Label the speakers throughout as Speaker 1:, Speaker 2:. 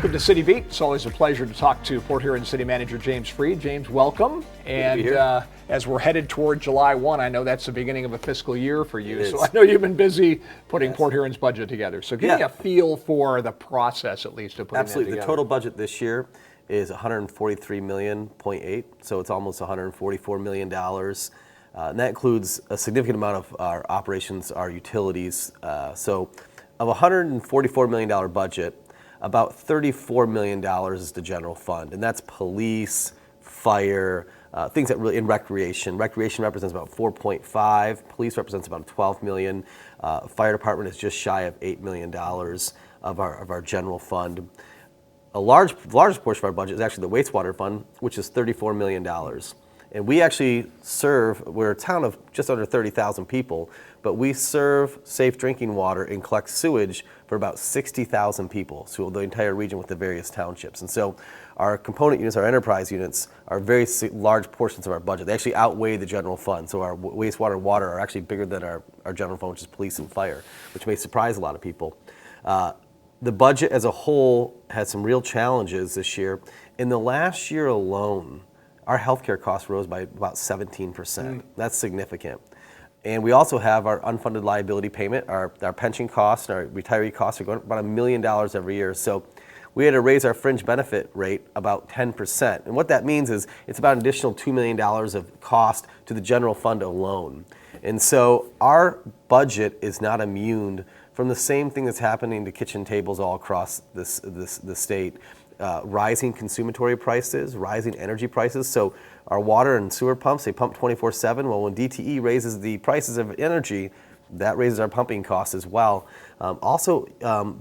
Speaker 1: Welcome to City Beat. It's always a pleasure to talk to Port Huron City Manager James Freed. James, welcome. And as we're headed toward July 1, I know that's the beginning of a fiscal year for you. So I know you've been busy putting Port Huron's budget together. So give me a feel for the process, at least, of putting that together.
Speaker 2: The total budget this year is $143.8 million. So it's almost $144 million. And that includes a significant amount of our operations, our utilities. So of a $144 million budget, about $34 million is the general fund, and that's police, fire, things that really in recreation. Recreation represents about 4.5. Police represents about 12 million. Fire department is just shy of $8 million of our general fund. A largest portion of our budget is actually the wastewater fund, which is $34 million. And we actually we're a town of just under 30,000 people, but we serve safe drinking water and collect sewage for about 60,000 people, so the entire region with the various townships. And so our component units, our enterprise units, are very large portions of our budget. They actually outweigh the general fund. So our wastewater and water are actually bigger than our general fund, which is police and fire, which may surprise a lot of people. The budget as a whole had some real challenges this year. In the last year alone, our healthcare costs rose by about 17%. That's significant. And we also have our unfunded liability payment, our pension costs, and our retiree costs are going up about $1 million every year. So we had to raise our fringe benefit rate about 10%. And what that means is it's about an additional $2 million of cost to the general fund alone. And so our budget is not immune from the same thing that's happening to kitchen tables all across the state. Rising consumatory prices, rising energy prices. So our water and sewer pumps, they pump 24/7. Well, when DTE raises the prices of energy, that raises our pumping costs as well. Also,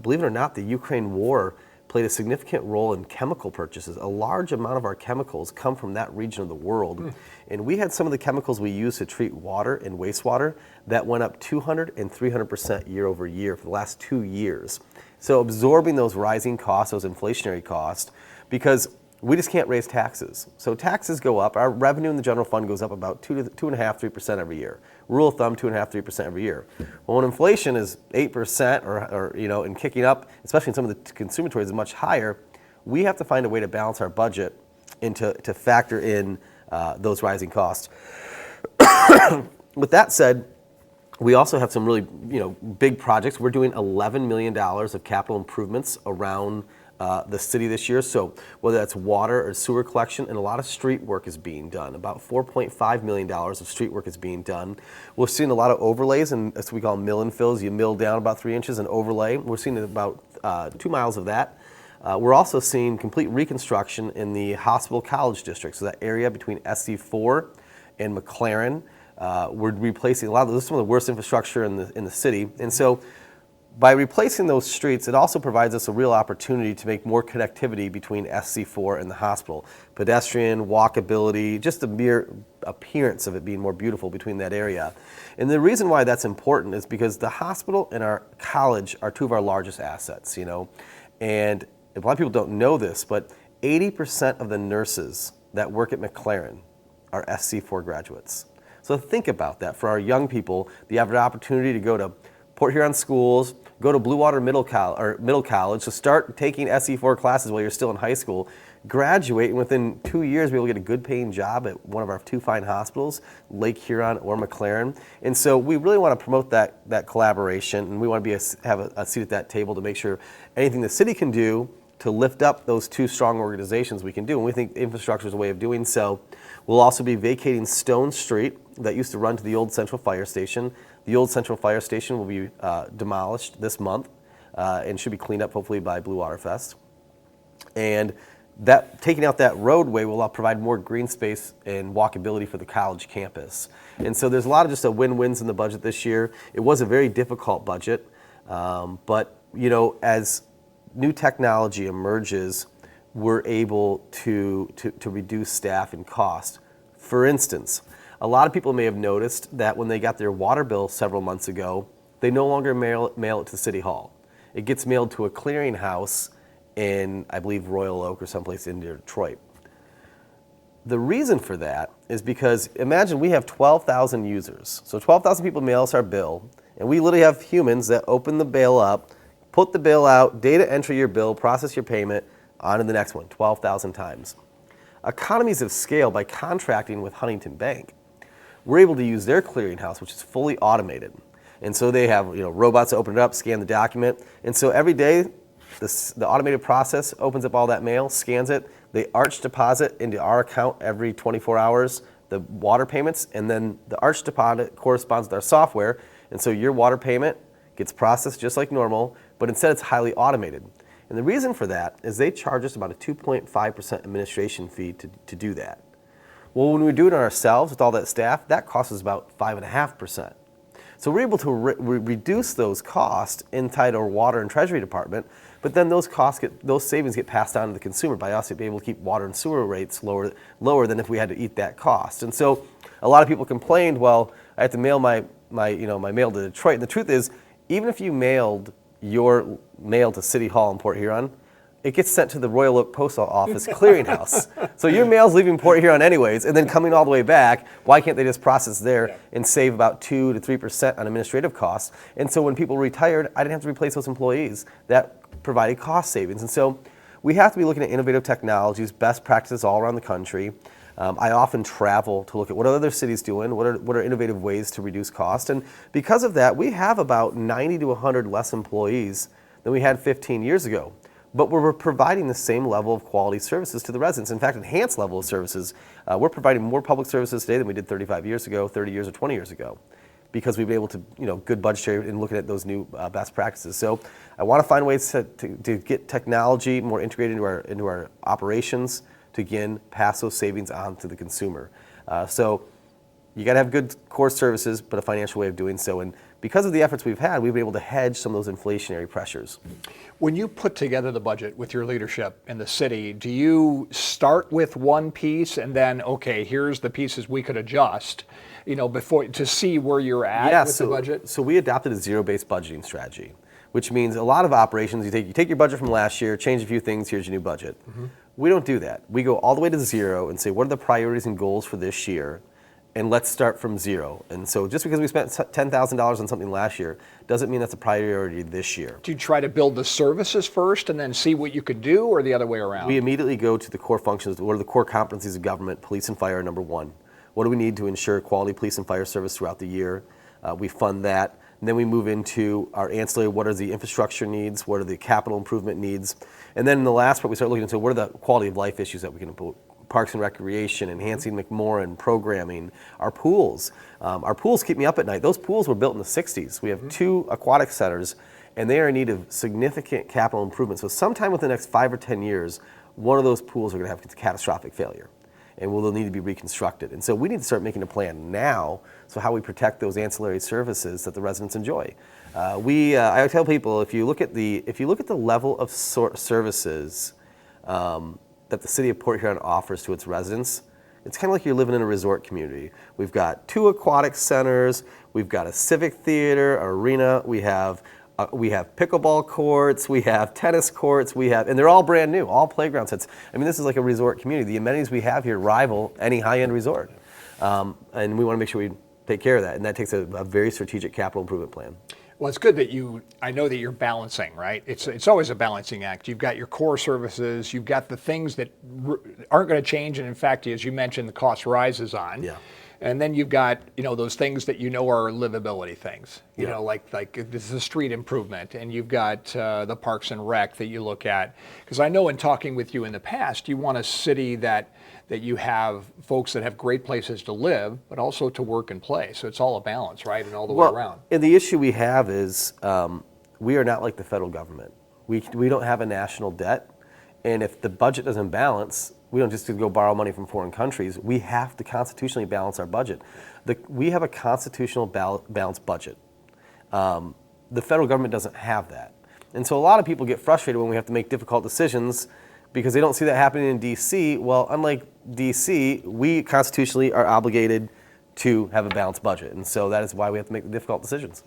Speaker 2: believe it or not, the Ukraine war played a significant role in chemical purchases. A large amount of our chemicals come from that region of the world. And we had some of the chemicals we use to treat water and wastewater that went up 200 and 300% year over year for the last 2 years. So absorbing those rising costs, those inflationary costs, because we just can't raise taxes. So taxes go up. Our revenue in the general fund goes up about 2.5–3% every year. Rule of thumb, 2.5–3% every year. Well, when inflation is 8% or and kicking up, especially in some of the consumatories is much higher, we have to find a way to balance our budget and to factor in those rising costs. With that said, we also have some really big projects. We're doing $11 million of capital improvements around the city this year. So whether that's water or sewer collection, and a lot of street work is being done. About $4.5 million of street work is being done. We're seeing a lot of overlays, and that's what we call mill and fills. You mill down about 3 inches and overlay. We're seeing about 2 miles of that. We're also seeing complete reconstruction in the Hospital College District, so that area between SC4 and McLaren. We're replacing a lot of this is some of the worst infrastructure in the city, and so by replacing those streets, it also provides us a real opportunity to make more connectivity between SC4 and the hospital. Pedestrian, walkability, just the mere appearance of it being more beautiful between that area. And the reason why that's important is because the hospital and our college are two of our largest assets, and a lot of people don't know this, but 80% of the nurses that work at McLaren are SC4 graduates. So think about that. For our young people, you have an opportunity to go to Port Huron schools, go to Blue Water Middle College, so start taking SC4 classes while you're still in high school, graduate, and within 2 years be able to get a good paying job at one of our 2 fine hospitals, Lake Huron or McLaren. And so we really want to promote that collaboration, and we want to have a seat at that table to make sure anything the city can do to lift up those 2 strong organizations we can do, and we think infrastructure is a way of doing so. We'll also be vacating Stone Street that used to run to the old Central Fire Station. The old Central Fire Station will be demolished this month and should be cleaned up hopefully by Blue Water Fest. And taking out that roadway will provide more green space and walkability for the college campus. And so there's a lot of just win-wins in the budget this year. It was a very difficult budget, but as new technology emerges, we're able to reduce staff and cost. For instance, a lot of people may have noticed that when they got their water bill several months ago, they no longer mail it to City Hall. It gets mailed to a clearinghouse in, I believe, Royal Oak or someplace in Detroit. The reason for that is because imagine we have 12,000 users. So 12,000 people mail us our bill, and we literally have humans that open the bill up, put the bill out, data entry your bill, process your payment, on to the next one, 12,000 times. Economies of scale by contracting with Huntington Bank. We're able to use their clearinghouse, which is fully automated. And so they have robots that open it up, scan the document. And so every day, the automated process opens up all that mail, scans it. They arch deposit into our account every 24 hours, the water payments, and then the arch deposit corresponds with our software. And so your water payment gets processed just like normal, but instead it's highly automated. And the reason for that is they charge us about a 2.5% administration fee to do that. Well, when we do it ourselves with all that staff, that costs us about 5.5%. So we're able to reduce those costs inside our water and treasury department, but then those savings get passed on to the consumer by us to be able to keep water and sewer rates lower than if we had to eat that cost. And so a lot of people complained, well, I have to mail my mail to Detroit. And the truth is, even if you mailed your mail to City Hall in Port Huron, it gets sent to the Royal Oak Postal Office clearinghouse. So your mail's leaving Port Huron anyways, and then coming all the way back. Why can't they just process there and save about 2 to 3% on administrative costs? And so when people retired, I didn't have to replace those employees. That provided cost savings. And so we have to be looking at innovative technologies, best practices all around the country. I often travel to look at what other cities doing, what are innovative ways to reduce cost. And because of that, we have about 90 to 100 less employees than we had 15 years ago. But we're providing the same level of quality services to the residents. In fact, enhanced level of services. We're providing more public services today than we did 35 years ago, 30 years, or 20 years ago, because we've been able to, good budgetary and looking at those new best practices. So I want to find ways to get technology more integrated into our operations to, again, pass those savings on to the consumer. So you got to have good core services, but a financial way of doing so. And because of the efforts we've had, we've been able to hedge some of those inflationary pressures.
Speaker 1: When you put together the budget with your leadership in the city, do you start with one piece and then, okay, here's the pieces we could adjust, before to see where you're at with the budget?
Speaker 2: So we adopted a zero-based budgeting strategy, which means a lot of operations, you take your budget from last year, change a few things, here's your new budget. Mm-hmm. We don't do that. We go all the way to zero and say, what are the priorities and goals for this year? And let's start from zero. And so just because we spent $10,000 on something last year doesn't mean that's a priority this year.
Speaker 1: Do you try to build the services first and then see what you could do, or the other way around?
Speaker 2: We immediately go to the core functions. What are the core competencies of government? Police and fire, number one. What do we need to ensure quality police and fire service throughout the year? We fund that. And then we move into our ancillary. What are the infrastructure needs? What are the capital improvement needs? And then in the last part, we start looking into what are the quality of life issues that we can improve. Parks and Recreation, enhancing McMorran, programming, our pools. Our pools keep me up at night. Those pools were built in the 60s. We have 2 aquatic centers, and they are in need of significant capital improvement. So sometime within the next 5 or 10 years, one of those pools are going to have catastrophic failure, and will need to be reconstructed. And so we need to start making a plan now, so how we protect those ancillary services that the residents enjoy. I tell people, if you look at the level of services that the City of Port Huron offers to its residents, it's kind of like you're living in a resort community. We've got 2 aquatic centers, we've got a civic theater, an arena, we have pickleball courts, we have tennis courts, and they're all brand new, all playground sets. I mean, this is like a resort community. The amenities we have here rival any high-end resort. And we want to make sure we take care of that, and that takes a very strategic capital improvement plan.
Speaker 1: Well, it's good that I know that you're balancing, right? It's always a balancing act. You've got your core services, you've got the things that aren't going to change, and in fact, as you mentioned, the cost rises on. Yeah. And then you've got, those things that are livability things, like this is a street improvement, and you've got the Parks and Rec that you look at. Because I know in talking with you in the past, you want a city that you have folks that have great places to live, but also to work and play. So it's all a balance, right, and all the way around.
Speaker 2: And the issue we have is we are not like the federal government. We don't have a national debt, and if the budget doesn't balance, we don't just go borrow money from foreign countries. We have to constitutionally balance our budget. We have a constitutional balanced budget. The federal government doesn't have that. And so a lot of people get frustrated when we have to make difficult decisions because they don't see that happening in D.C. Well, unlike D.C., we constitutionally are obligated to have a balanced budget. And so that is why we have to make the difficult decisions.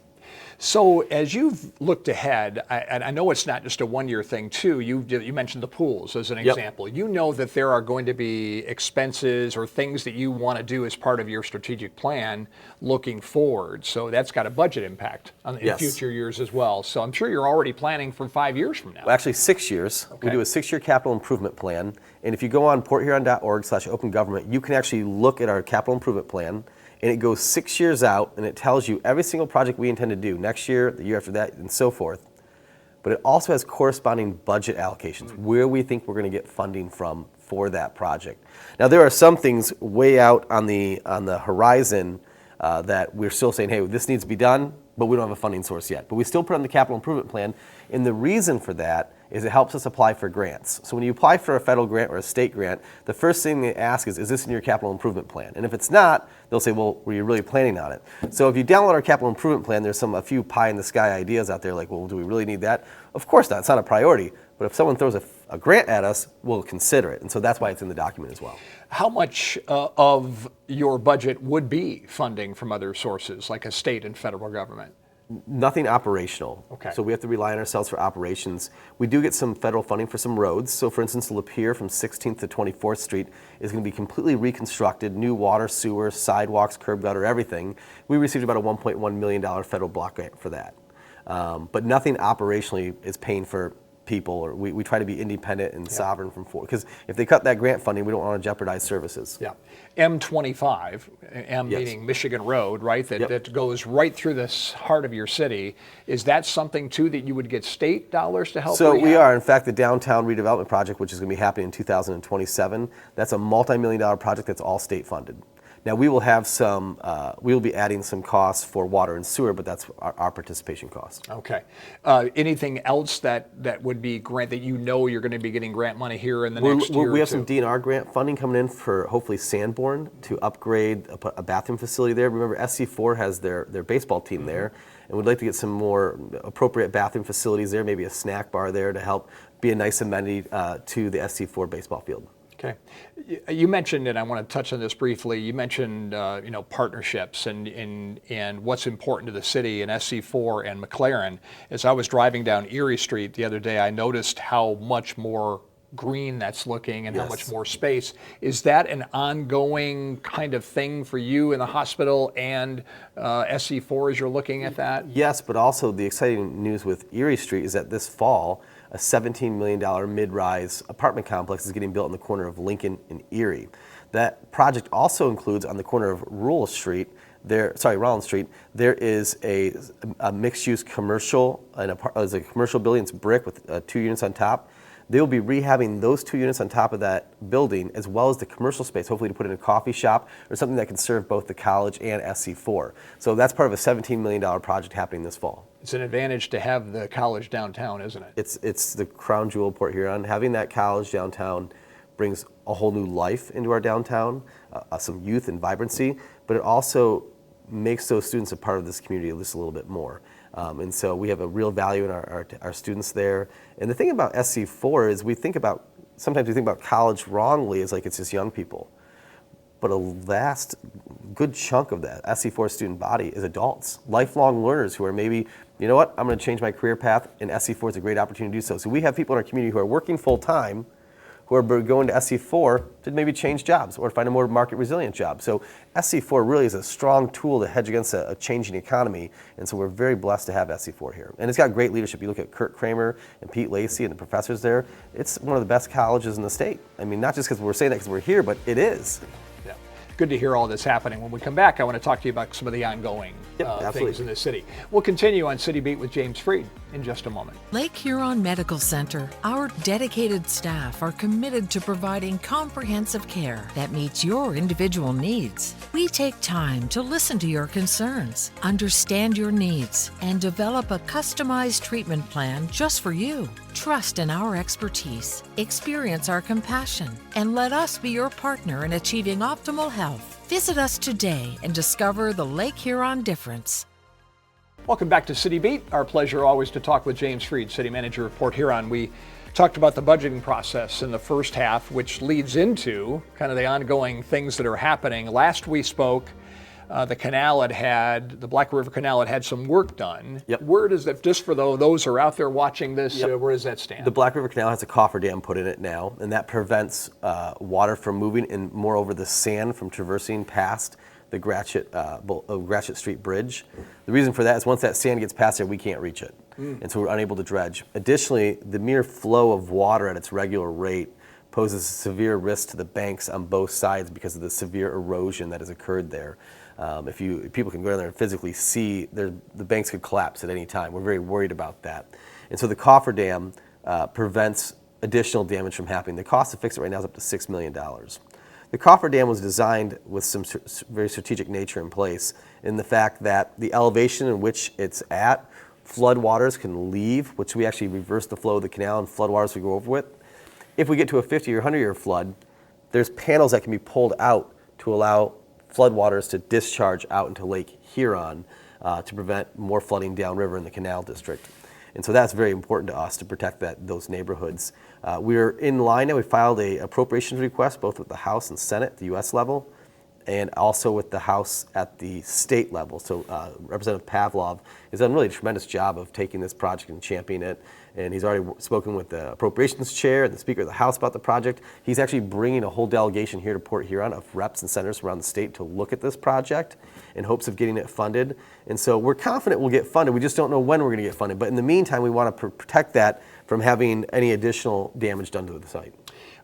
Speaker 1: So as you've looked ahead, and I know it's not just a one-year thing too, you mentioned the pools as an example. You know that there are going to be expenses or things that you want to do as part of your strategic plan looking forward. So that's got a budget impact in future years as well. So I'm sure you're already planning for 5 years from now.
Speaker 2: Well, actually 6 years. Okay. We do a 6-year capital improvement plan. And if you go on porthuron.org/open government, you can actually look at our capital improvement plan. And it goes 6 years out, and it tells you every single project we intend to do next year, the year after that, and so forth. But it also has corresponding budget allocations, where we think we're going to get funding from for that project. Now, there are some things way out on the horizon that we're still saying, hey, this needs to be done, but we don't have a funding source yet. But we still put on the capital improvement plan, and the reason for that is it helps us apply for grants. So when you apply for a federal grant or a state grant, the first thing they ask is this in your capital improvement plan? And if it's not, they'll say, well, were you really planning on it? So if you download our capital improvement plan, there's a few pie-in-the-sky ideas out there like, well, do we really need that? Of course not, it's not a priority. But if someone throws a grant at us, we'll consider it. And so that's why it's in the document as well.
Speaker 1: How much of your budget would be funding from other sources, like a state and federal government?
Speaker 2: Nothing operational.
Speaker 1: Okay.
Speaker 2: So we have to rely on ourselves for operations. We do get some federal funding for some roads. So for instance, Lapeer from 16th to 24th Street is going to be completely reconstructed, new water, sewer, sidewalks, curb gutter, everything. We received about a $1.1 million federal block grant for that. But nothing operationally is paying for people, or we try to be independent and sovereign from because if they cut that grant funding, we don't want to jeopardize services.
Speaker 1: Yeah. M25, meaning Michigan Road, right? That goes right through this heart of your city. Is that something too that you would get state dollars to help?
Speaker 2: So we are. In fact, the downtown redevelopment project, which is going to be happening in 2027, that's a multi-million-dollar project that's all state funded. Now we will have some, we will be adding some costs for water and sewer, but that's our participation costs.
Speaker 1: Okay. Anything else that would be grant that you know you're going to be getting grant money here in the next year?
Speaker 2: We have some DNR grant funding coming in for hopefully Sanborn to upgrade a bathroom facility there. Remember, SC4 has their baseball team there, and we'd like to get some more appropriate bathroom facilities there, maybe a snack bar there to help be a nice amenity to the SC4 baseball field.
Speaker 1: Okay. You mentioned, and I want to touch on this briefly, you mentioned partnerships and what's important to the city and SC4 and McLaren. As I was driving down Erie Street the other day, I noticed how much more green that's looking and how much more space. Is that an ongoing kind of thing for you in the hospital and SC4 as you're looking at that?
Speaker 2: Yes, but also the exciting news with Erie Street is that this fall, a $17 million mid-rise apartment complex is getting built in the corner of Lincoln and Erie. That project also includes on the corner of Rollins Street, there is a mixed-use commercial, there's a commercial building, it's brick with 2 units on top. They will be rehabbing those 2 units on top of that building, as well as the commercial space, hopefully to put in a coffee shop or something that can serve both the college and SC4. So that's part of a $17 million project happening this fall.
Speaker 1: It's an advantage to have the college downtown, isn't it?
Speaker 2: It's the crown jewel of Port Huron. Having that college downtown brings a whole new life into our downtown, some youth and vibrancy, but it also makes those students a part of this community just a little bit more. And so we have a real value in our students there. And the thing about SC4 is sometimes we think about college wrongly as like it's just young people. But a vast, good chunk of that SC4 student body is adults, lifelong learners who are maybe, you know what, I'm going to change my career path, and SC4 is a great opportunity to do so. So we have people in our community who are working full time, who are going to SC4 to maybe change jobs or find a more market resilient job. So SC4 really is a strong tool to hedge against a changing economy, and so we're very blessed to have SC4 here. And it's got great leadership. You look at Kurt Kramer and Pete Lacey and the professors there, it's one of the best colleges in the state. I mean, not just because we're saying that because we're here, but it is.
Speaker 1: Yeah. Good to hear all this happening. When we come back, I want to talk to you about some of the ongoing things in the city. We'll continue on City Beat with James Freed in just a moment.
Speaker 3: Lake Huron Medical Center. Our dedicated staff are committed to providing comprehensive care that meets your individual needs. We take time to listen to your concerns, understand your needs, and develop a customized treatment plan just for you. Trust in our expertise, experience our compassion, and let us be your partner in achieving optimal health. Visit us today and discover the Lake Huron difference.
Speaker 1: Welcome back to City Beat. Our pleasure always to talk with James Freed, City Manager of Port Huron. We talked about the budgeting process in the first half, which leads into kind of the ongoing things that are happening. Last we spoke, the Black River Canal had some work done.
Speaker 2: Yep.
Speaker 1: Where does that, just for those who are out there watching this, where does that stand?
Speaker 2: The Black River Canal has a coffer put in it now, and that prevents water from moving, and moreover the sand from traversing past the Gratiot Street Bridge. The reason for that is once that sand gets past there, we can't reach it, and so we're unable to dredge. Additionally, the mere flow of water at its regular rate poses a severe risk to the banks on both sides because of the severe erosion that has occurred there. If people can go down there and physically see, the banks could collapse at any time. We're very worried about that. And so the coffer dam prevents additional damage from happening. The cost to fix it right now is up to $6 million. The coffer dam was designed with some very strategic nature in place in the fact that the elevation in which it's at, floodwaters can leave, which we actually reverse the flow of the canal and floodwaters we go over with. If we get to a 50 or 100-year flood, there's panels that can be pulled out to allow floodwaters to discharge out into Lake Huron to prevent more flooding downriver in the canal district. And so that's very important to us to protect those neighborhoods. We're in line now. We filed a appropriations request both with the House and Senate at the U.S. level and also with the House at the state level. So Representative Pavlov has done really a tremendous job of taking this project and championing it. And he's already spoken with the appropriations chair and the Speaker of the House about the project. He's actually bringing a whole delegation here to Port Huron of reps and senators around the state to look at this project in hopes of getting it funded. And so we're confident we'll get funded. We just don't know when we're going to get funded. But in the meantime, we want to protect that from having any additional damage done to the site.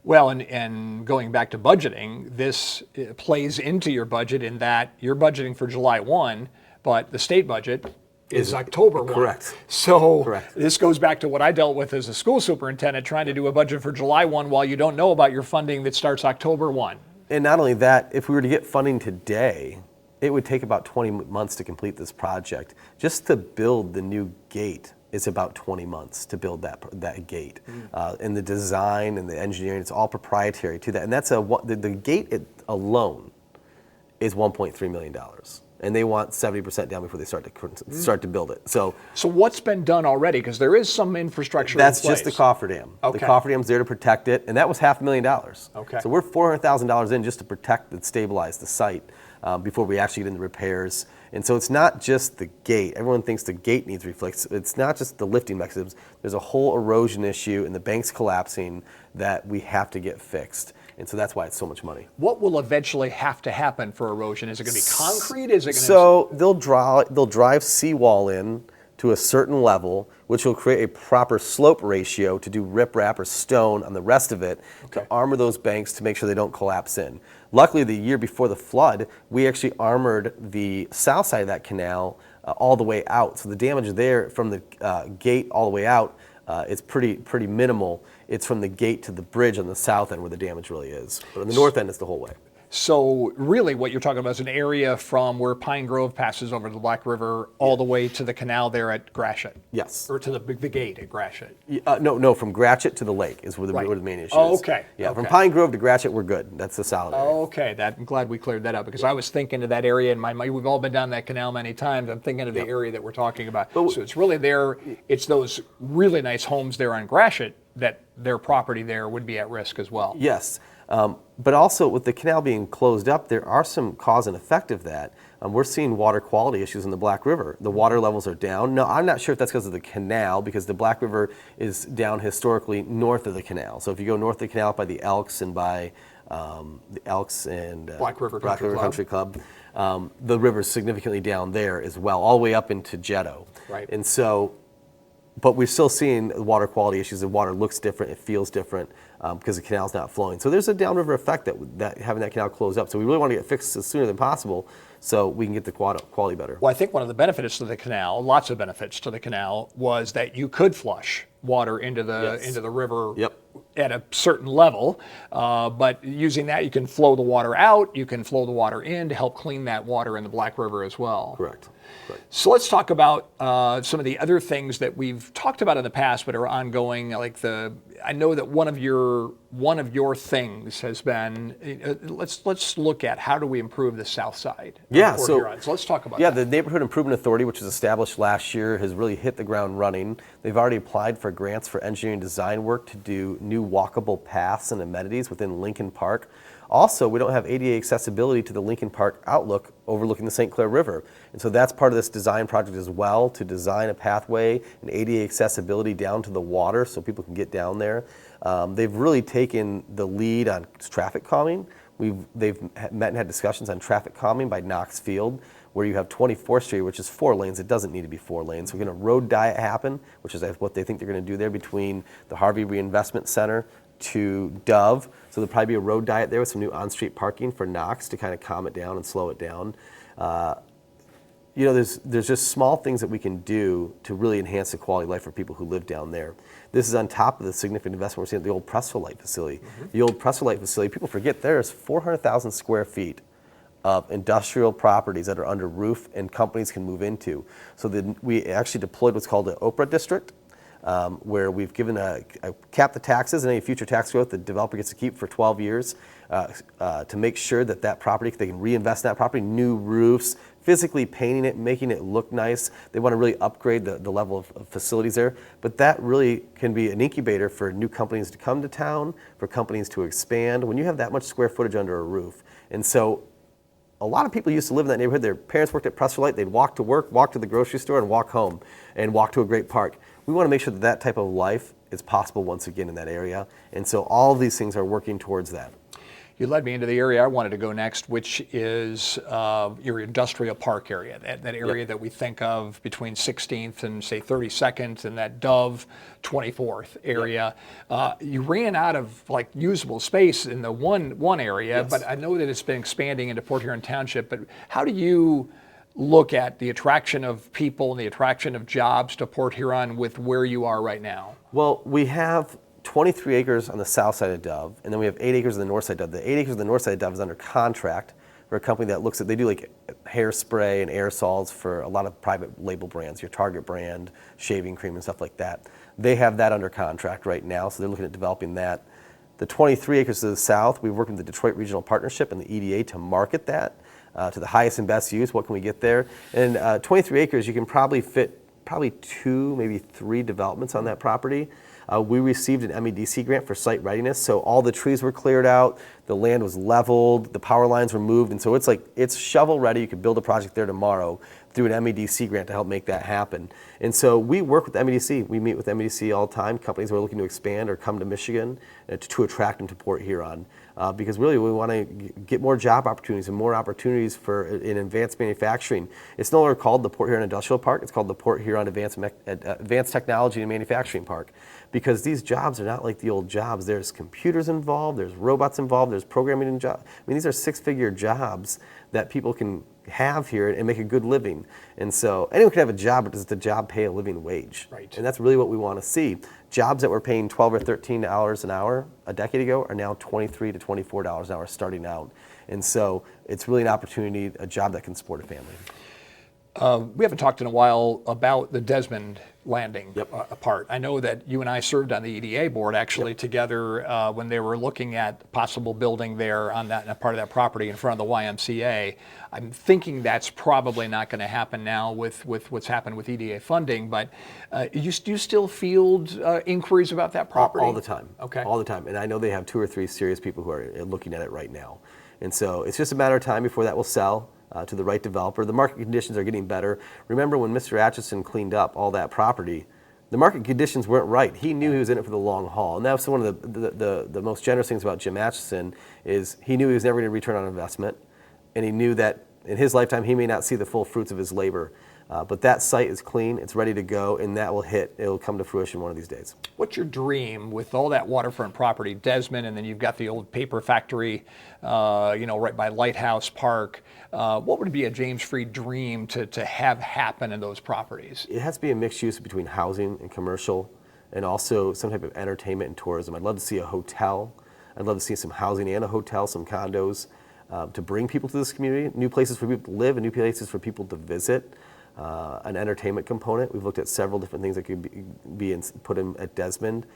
Speaker 1: Well, and going back to budgeting, this plays into your budget in that you're budgeting for July 1, but the state budget is October 1.
Speaker 2: Correct.
Speaker 1: So
Speaker 2: Correct.
Speaker 1: This goes back to what I dealt with as a school superintendent, trying to do a budget for July 1 while you don't know about your funding that starts October 1.
Speaker 2: And not only that, if we were to get funding today, it would take about 20 months to complete this project. Just to build the new gate is about 20 months to build that gate. And the design and the engineering, it's all proprietary to that. And that's the gate alone is $1.3 million. And they want 70% down before they start to build it. So
Speaker 1: what's been done already? Because there is some infrastructure
Speaker 2: that's
Speaker 1: in place.
Speaker 2: just the coffer dam.
Speaker 1: Okay.
Speaker 2: The coffer dam's there to protect it, and that was $500,000.
Speaker 1: Okay.
Speaker 2: So we're $400,000 in just to protect and stabilize the site before we actually get into repairs. And so it's not just the gate. Everyone thinks the gate needs refixed. It's not just the lifting mechanisms. There's a whole erosion issue and the bank's collapsing that we have to get fixed. And so that's why it's so much money.
Speaker 1: What will eventually have to happen for erosion? Is it going to be concrete? Is it going to?
Speaker 2: So they'll drive seawall in to a certain level, which will create a proper slope ratio to do riprap or stone on the rest of it to armor those banks to make sure they don't collapse in. Luckily, the year before the flood, we actually armored the south side of that canal all the way out. So the damage there from the gate all the way out is pretty minimal. It's from the gate to the bridge on the south end where the damage really is. But on the north end, it's the whole way.
Speaker 1: So really what you're talking about is an area from where Pine Grove passes over the Black River all the way to the canal there at Gratiot.
Speaker 2: Yes.
Speaker 1: Or to the gate at Gratiot.
Speaker 2: No, from Gratiot to the lake is where the main issue is.
Speaker 1: Okay.
Speaker 2: Yeah, from Pine Grove to Gratiot, we're good. That's the solid area.
Speaker 1: Okay, I'm glad we cleared that up because I was thinking of that area in my mind. We've all been down that canal many times. I'm thinking of the area that we're talking about. So it's really there. It's those really nice homes there on Gratiot that their property there would be at risk as well.
Speaker 2: Yes. But also with the canal being closed up, there are some cause and effect of that. We're seeing water quality issues in the Black River. The water levels are down. No, I'm not sure if that's because of the canal, because the Black River is down historically north of the canal. So if you go north of the canal by the Elks and by the Elks and
Speaker 1: Black River
Speaker 2: Country Club, the river's significantly down there as well, all the way up into Jetto.
Speaker 1: Right.
Speaker 2: And so, but we're still seeing water quality issues. The water looks different, it feels different because the canal's not flowing. So there's a downriver effect that having that canal closed up. So we really want to get fixed sooner than possible so we can get the quality better.
Speaker 1: Well, I think one of the benefits to the canal, lots of benefits to the canal, was that you could flush water into the river at a certain level. But using that, you can flow the water out, you can flow the water in to help clean that water in the Black River as well.
Speaker 2: Correct.
Speaker 1: So let's talk about some of the other things that we've talked about in the past but are ongoing. I know that one of your things has been let's look at how do we improve the south side.
Speaker 2: Yeah.
Speaker 1: Of Port Huron. So let's talk about that.
Speaker 2: Yeah, the Neighborhood Improvement Authority, which was established last year, has really hit the ground running. They've already applied for grants for engineering design work to do new walkable paths and amenities within Lincoln Park. Also, we don't have ADA accessibility to the Lincoln Park outlook overlooking the St. Clair River. And so that's part of this design project as well, to design a pathway and ADA accessibility down to the water so people can get down there. They've really taken the lead on traffic calming. They've met and had discussions on traffic calming by Knox Field, where you have 24th Street, which is 4 lanes. It doesn't need to be 4 lanes. So we're going to road diet happen, which is what they think they're going to do there between the Harvey Reinvestment Center to Dove. So there'll probably be a road diet there with some new on-street parking for Knox to kind of calm it down and slow it down. There's just small things that we can do to really enhance the quality of life for people who live down there. This is on top of the significant investment we're seeing at the old Pressville Light facility. The old Pressville Light facility, people forget there's 400,000 square feet of industrial properties that are under roof and companies can move into. So we actually deployed what's called an Oprah district, where we've given a cap the taxes and any future tax growth the developer gets to keep for 12 years to make sure that property, they can reinvest in that property, new roofs, physically painting it, making it look nice. They want to really upgrade the level of facilities there. But that really can be an incubator for new companies to come to town, for companies to expand, when you have that much square footage under a roof. And so a lot of people used to live in that neighborhood. Their parents worked at Pressville Light. They'd walk to work, walk to the grocery store, and walk home, and walk to a great park. We want to make sure that type of life is possible once again in that area. And so all of these things are working towards that.
Speaker 1: You led me into the area I wanted to go next, which is your industrial park area, that area that we think of between 16th and, say, 32nd, and that Dove 24th area. You ran out of usable space in the one area, but I know that it's been expanding into Port Huron Township. But how do you look at the attraction of people and the attraction of jobs to Port Huron with where you are right now?
Speaker 2: Well, we have 23 acres on the south side of Dove, and then we have 8 acres on the north side of Dove. The 8 acres on the north side of Dove is under contract for a company that they do hairspray and aerosols for a lot of private label brands, your Target brand, shaving cream and stuff like that. They have that under contract right now, so they're looking at developing that. The 23 acres to the south, we've worked with the Detroit Regional Partnership and the EDA to market that to the highest and best use. What can we get there? And 23 acres, you can probably fit 2, maybe 3 developments on that property. We received an MEDC grant for site readiness, so all the trees were cleared out, the land was leveled, the power lines were moved, and so it's shovel ready. You could build a project there tomorrow through an MEDC grant to help make that happen. And so we work with MEDC. We meet with MEDC all the time, companies who are looking to expand or come to Michigan to attract them to Port Huron. Because really we want to get more job opportunities and more opportunities in advanced manufacturing. It's no longer called the Port Huron Industrial Park, it's called the Port Huron Advanced Technology and Manufacturing Park. Because these jobs are not like the old jobs. There's computers involved, there's robots involved, there's programming in jobs. I mean, these are 6-figure jobs that people can have here and make a good living. And so anyone can have a job, but does the job pay a living wage?
Speaker 1: Right.
Speaker 2: And that's really what we want to see. Jobs that were paying $12 or $13 an hour a decade ago are now $23 to $24 an hour starting out. And so it's really an opportunity, a job that can support a family.
Speaker 1: We haven't talked in a while about the Desmond Landing part. I know that you and I served on the EDA board actually together when they were looking at possible building there on that part of that property in front of the YMCA. I'm thinking that's probably not going to happen now with what's happened with EDA funding, but do you still field inquiries about that property?
Speaker 2: All the time.
Speaker 1: Okay.
Speaker 2: All the time. And I know they have 2 or 3 serious people who are looking at it right now. And so it's just a matter of time before that will sell to the right developer. The market conditions are getting better. Remember when Mr. Atchison cleaned up all that property, the market conditions weren't right. He knew he was in it for the long haul. And that was one of the most generous things about Jim Atchison is he knew he was never going to return on investment. And he knew that in his lifetime, he may not see the full fruits of his labor. But that site is clean, it's ready to go, and that will it'll come to fruition one of these days.
Speaker 1: What's your dream with all that waterfront property, Desmond, and then you've got the old paper factory, right by Lighthouse Park. What would be a James Freed dream to have happen in those properties?
Speaker 2: It has to be a mixed use between housing and commercial, and also some type of entertainment and tourism. I'd love to see a hotel. I'd love to see some housing and a hotel, some condos, to bring people to this community, new places for people to live and new places for people to visit. An entertainment component. We've looked at several different things that could be put in at Desmond.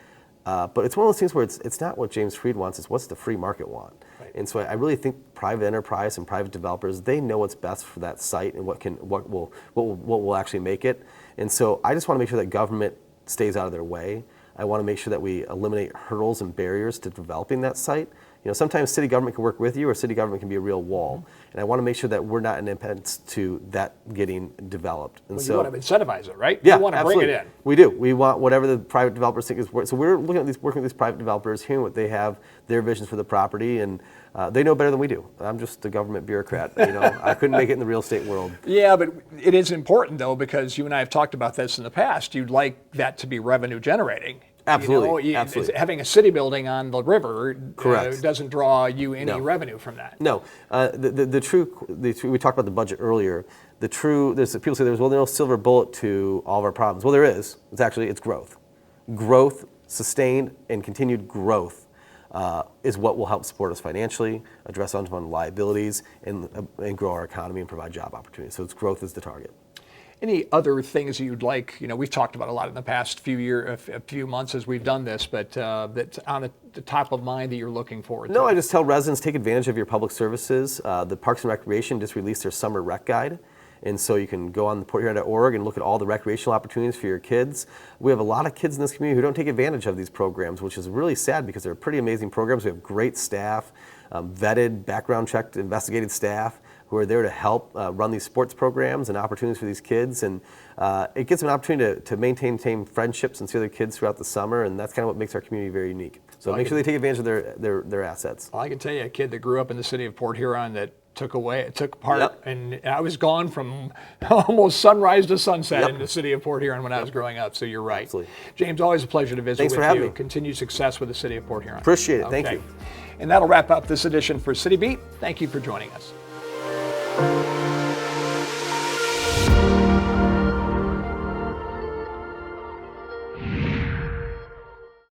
Speaker 2: But it's one of those things where it's not what James Freed wants, it's what's the free market want. Right. And so I really think private enterprise and private developers, they know what's best for that site and what will actually make it. And so I just want to make sure that government stays out of their way. I want to make sure that we eliminate hurdles and barriers to developing that site, sometimes city government can work with you, or city government can be a real wall. And I want to make sure that we're not an impediment to that getting developed. And
Speaker 1: Well, you want to incentivize it, right?
Speaker 2: yeah,
Speaker 1: You want to
Speaker 2: absolutely.
Speaker 1: bring it in.
Speaker 2: We do. We want whatever the private developers think is worth. So we're looking at working with these private developers, hearing what they have, their visions for the property, and they know better than we do. I'm just a government bureaucrat. I couldn't make it in the real estate world.
Speaker 1: Yeah, but it is important, though, because you and I have talked about this in the past. You'd like that to be revenue generating.
Speaker 2: Absolutely, absolutely.
Speaker 1: Having a city building on the river
Speaker 2: Correct.
Speaker 1: Doesn't draw you any
Speaker 2: No.
Speaker 1: revenue from that.
Speaker 2: No, the true, we talked about the budget earlier. There's people say there's no silver bullet to all of our problems. Well, there is. It's growth. Growth, sustained and continued growth is what will help support us financially, address unfunded liabilities, and grow our economy and provide job opportunities. So growth is the target.
Speaker 1: Any other things that you'd like? We've talked about a lot in the past few months as we've done this, but that's on the top of mind that you're looking forward to.
Speaker 2: No, I just tell residents, take advantage of your public services. The Parks and Recreation just released their summer rec guide. And so you can go on porthuron.org and look at all the recreational opportunities for your kids. We have a lot of kids in this community who don't take advantage of these programs, which is really sad because they're pretty amazing programs. We have great staff, vetted, background checked, investigated staff who are there to help run these sports programs and opportunities for these kids. And it gives them an opportunity to maintain friendships and see other kids throughout the summer. And that's kind of what makes our community very unique. So make sure they take advantage of their assets.
Speaker 1: Well, I can tell you a kid that grew up in the city of Port Huron that took part,
Speaker 2: Yep.
Speaker 1: and I was gone from almost sunrise to sunset
Speaker 2: Yep.
Speaker 1: in the city of Port Huron when I was growing up, so you're right.
Speaker 2: Absolutely.
Speaker 1: James, always a pleasure to visit
Speaker 2: Thanks
Speaker 1: with
Speaker 2: for having
Speaker 1: you.
Speaker 2: me.
Speaker 1: Continued success with the city of Port Huron.
Speaker 2: Appreciate it. Thank you.
Speaker 1: And that'll wrap up this edition for City Beat. Thank you for joining us.